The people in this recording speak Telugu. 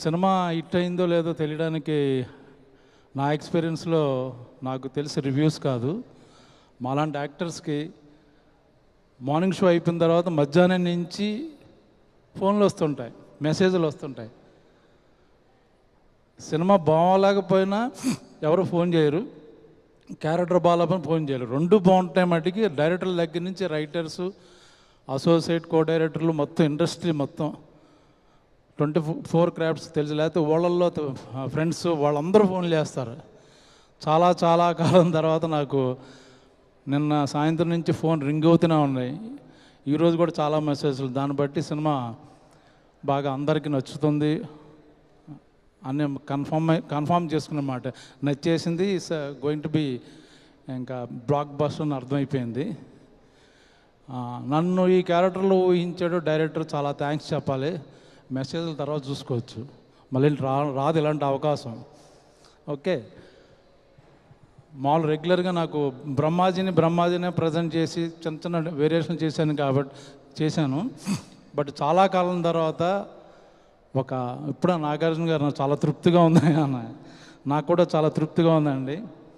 సినిమా హిట్ అయిందో లేదో తెలియడానికి నా ఎక్స్పీరియన్స్లో నాకు తెలిసి రివ్యూస్ కాదు. మాలాంటి యాక్టర్స్కి మార్నింగ్ షో అయిపోయిన తర్వాత మధ్యాహ్నం నుంచి ఫోన్లు వస్తుంటాయి, మెసేజ్లు వస్తుంటాయి. సినిమా బాగోలేకపోయినా ఎవరు ఫోన్ చేయరు, క్యారెక్టర్ బాగాలేకపోయినా ఫోన్ చేయరు. రెండు బాగుంటాయి మటుకి డైరెక్టర్ల దగ్గర నుంచి రైటర్సు, అసోసియేట్ కో డైరెక్టర్లు, మొత్తం ఇండస్ట్రీ మొత్తం 24 క్రాఫ్ట్స్ తెలుసు, లేకపోతే వాళ్ళల్లో ఫ్రెండ్స్ వాళ్ళందరూ ఫోన్లు చేస్తారు. చాలా చాలా కాలం తర్వాత నాకు నిన్న సాయంత్రం నుంచి ఫోన్ రింగ్ అవుతూనే ఉన్నాయి. ఈరోజు కూడా చాలా మెసేజ్లు. దాన్ని బట్టి సినిమా బాగా అందరికీ నచ్చుతుంది అని కన్ఫామ్ చేసుకున్నమాట. నచ్చేసింది, ఇట్స్ గోయింగ్ టు బి ఇంకా బ్లాక్ బస్టర్ అని అర్థమైపోయింది. నన్ను ఈ క్యారెక్టర్లో ఊహించాడు డైరెక్టర్, చాలా థ్యాంక్స్ చెప్పాలి. మెసేజ్ల తర్వాత చూసుకోవచ్చు, మళ్ళీ రాదు ఇలాంటి అవకాశం. ఓకే, మామూలు రెగ్యులర్గా నాకు బ్రహ్మాజీనే ప్రజెంట్ చేసి చిన్న చిన్న వేరియేషన్ చేశాను. బట్ చాలా కాలం తర్వాత ఇప్పుడు నాగార్జున గారు నాకు చాలా తృప్తిగా ఉంది అన్న, నాకు కూడా చాలా తృప్తిగా ఉందండి.